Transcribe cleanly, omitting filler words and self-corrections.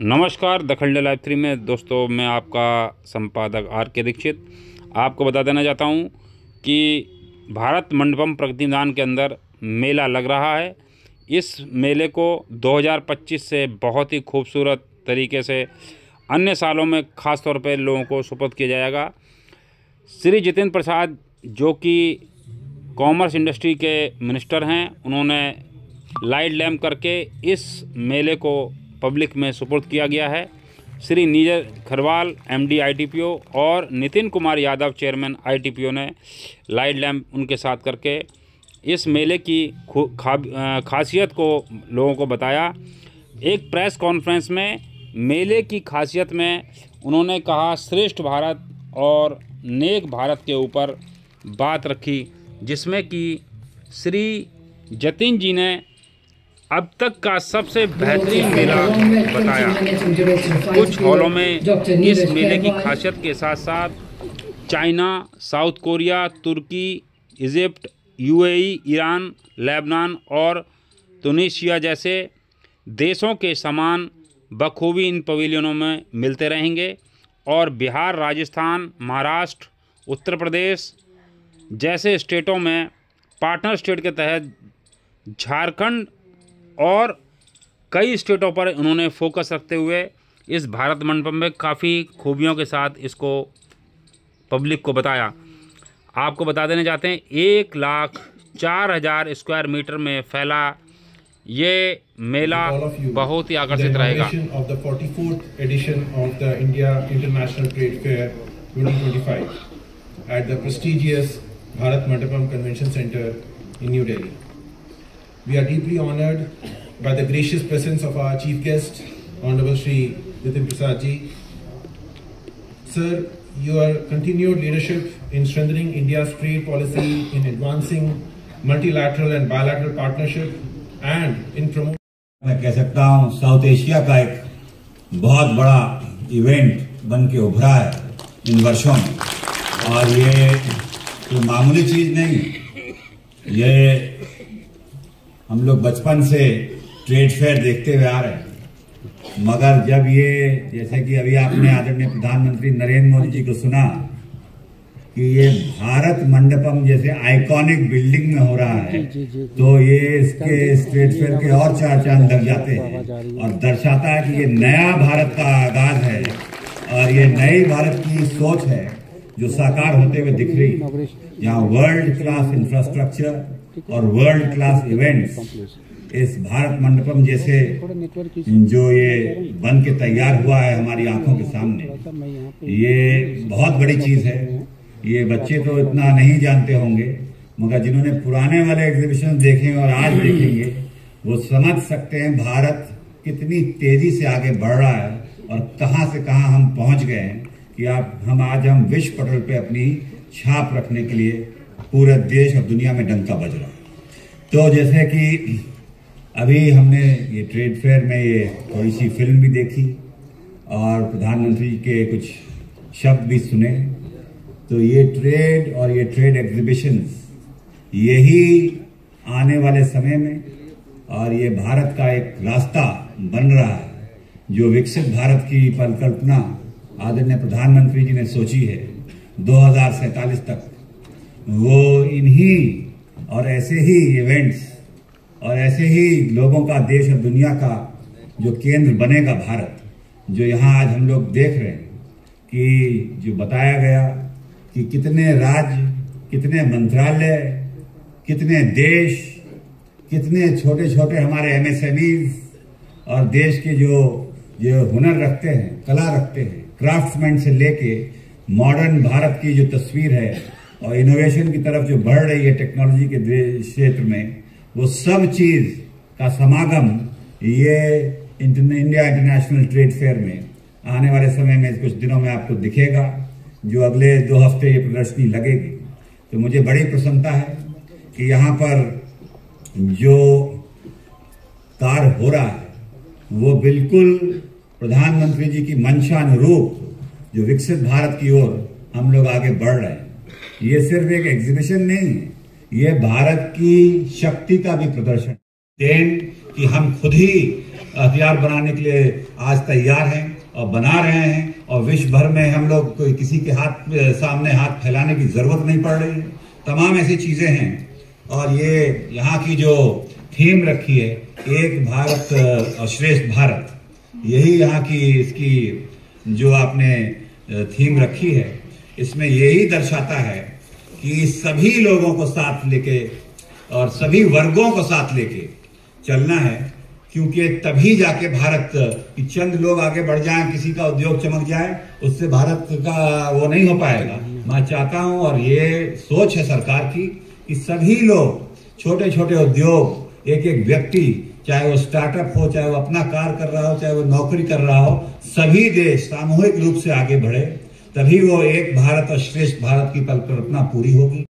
नमस्कार, द खंडे लाइव 3 में दोस्तों मैं आपका संपादक आर के दीक्षित आपको बता देना चाहता हूं कि भारत मंडपम प्रतिदान के अंदर मेला लग रहा है। इस मेले को 2025 से बहुत ही खूबसूरत तरीके से अन्य सालों में ख़ास तौर पे लोगों को सुपुर्द किया जाएगा। श्री जितेंद्र प्रसाद जो कि कॉमर्स इंडस्ट्री के मिनिस्टर हैं, उन्होंने लाइट लैम्प करके इस मेले को पब्लिक में सुपुर्द किया गया है। श्री नीरज खरवाल एमडी आईटीपीओ और नितिन कुमार यादव चेयरमैन आईटीपीओ ने लाइट लैम्प उनके साथ करके इस मेले की खासियत को लोगों को बताया। एक प्रेस कॉन्फ्रेंस में मेले की खासियत में उन्होंने कहा श्रेष्ठ भारत और नेक भारत के ऊपर बात रखी, जिसमें कि श्री जतिन जी ने अब तक का सबसे बेहतरीन मेला बताया। कुछ हॉलों में इस मेले की खासियत के साथ साथ चाइना, साउथ कोरिया, तुर्की, इजिप्ट, यूएई, ईरान, लेबनान और तुनिसिया जैसे देशों के सामान बखूबी इन पवेलियनों में मिलते रहेंगे और बिहार, राजस्थान, महाराष्ट्र, उत्तर प्रदेश जैसे स्टेटों में पार्टनर स्टेट के तहत झारखंड और कई स्टेटों पर उन्होंने फोकस रखते हुए इस भारत मंडपम में काफ़ी खूबियों के साथ इसको पब्लिक को बताया। आपको बता देना चाहते हैं 1,04,000 स्क्वायर मीटर में फैला ये मेला बहुत ही आकर्षित रहेगा। at the prestigious Bharat Mandapam Convention Center in New Delhi. We are deeply honored by the gracious presence of our chief guest, Honorable Shri Jitin Prasad ji. Sir, your continued leadership in strengthening India's trade policy, in advancing multilateral and bilateral partnership, and in promoting. मैं कह सकता हूँ south Asia का एक बहुत बड़ा event बन के उभरा है इन वर्षों में, और ये कोई मामूली चीज नहीं। ये हम लोग बचपन से ट्रेड फेयर देखते हुए आ रहे हैं, मगर जब ये जैसे कि अभी आपने आदरणीय प्रधानमंत्री नरेंद्र मोदी जी को सुना कि ये भारत मंडपम जैसे आइकॉनिक बिल्डिंग में हो रहा है, तो ये इसके ट्रेड फेयर के और चार चांद लग जाते हैं और दर्शाता है कि ये नया भारत का आगाज है और ये नई भारत की सोच है जो साकार होते हुए दिख रही है, जहाँ वर्ल्ड क्लास इंफ्रास्ट्रक्चर और वर्ल्ड क्लास इवेंट्स इस भारत मंडपम जैसे जो ये बन के तैयार हुआ है हमारी आंखों के सामने, ये बहुत बड़ी चीज है। ये बच्चे तो इतना नहीं जानते होंगे, मगर जिन्होंने पुराने वाले एग्जीबिशन देखे और आज देखेंगे वो समझ सकते हैं भारत कितनी तेजी से आगे बढ़ रहा है और कहां से कहां हम पहुंच गए हैं कि हम विश्व पटल पे अपनी छाप रखने के लिए पूरे देश और दुनिया में डंका बज रहा है। तो जैसे कि अभी हमने ये ट्रेड फेयर में ये थोड़ी सी फिल्म भी देखी और प्रधानमंत्री के कुछ शब्द भी सुने, तो ये ट्रेड और ये ट्रेड एग्जीबिशंस यही आने वाले समय में और ये भारत का एक रास्ता बन रहा है, जो विकसित भारत की परिकल्पना आदरणीय प्रधानमंत्री जी ने सोची है 2047 तक, वो इन्हीं और ऐसे ही इवेंट्स और ऐसे ही लोगों का देश और दुनिया का जो केंद्र बनेगा भारत, जो यहाँ आज हम लोग देख रहे हैं कि जो बताया गया कि कितने राज्य, कितने मंत्रालय, कितने देश, कितने छोटे छोटे हमारे एमएसएमईज और देश के जो हुनर रखते हैं, कला रखते हैं, क्राफ्ट्समैन से लेके मॉडर्न भारत की जो तस्वीर है और इनोवेशन की तरफ जो बढ़ रही है टेक्नोलॉजी के क्षेत्र में, वो सब चीज का समागम ये इंडिया इंटरनेशनल ट्रेड फेयर में आने वाले समय में कुछ दिनों में आपको दिखेगा, जो अगले 2 हफ्ते ये प्रदर्शनी लगेगी। तो मुझे बड़ी प्रसन्नता है कि यहाँ पर जो कार्य हो रहा है वो बिल्कुल प्रधानमंत्री जी की मंशा अनुरूप जो विकसित भारत की ओर हम लोग आगे बढ़ रहे हैं। ये सिर्फ एक एग्जीबिशन नहीं है, ये भारत की शक्ति का भी प्रदर्शन है कि हम खुद ही हथियार बनाने के लिए आज तैयार हैं और बना रहे हैं, और विश्व भर में हम लोग कोई किसी के सामने हाथ फैलाने की जरूरत नहीं पड़ रही है। तमाम ऐसी चीजें हैं। और ये यहाँ की जो थीम रखी है, एक भारत और श्रेष्ठ भारत, यही यहाँ की इसकी जो आपने थीम रखी है, इसमें यही दर्शाता है कि सभी लोगों को साथ लेके और सभी वर्गों को साथ लेके चलना है, क्योंकि तभी जाके भारत कि चंद लोग आगे बढ़ जाएं, किसी का उद्योग चमक जाए, उससे भारत का वो नहीं हो पाएगा। मैं चाहता हूं, और ये सोच है सरकार की, कि सभी लोग, छोटे छोटे उद्योग, एक एक व्यक्ति, चाहे वो स्टार्टअप हो, चाहे वो अपना कार्य कर रहा हो, चाहे वो नौकरी कर रहा हो, सभी देश सामूहिक रूप से आगे बढ़े, तभी वो एक भारत और श्रेष्ठ भारत की कल्पना पूरी होगी।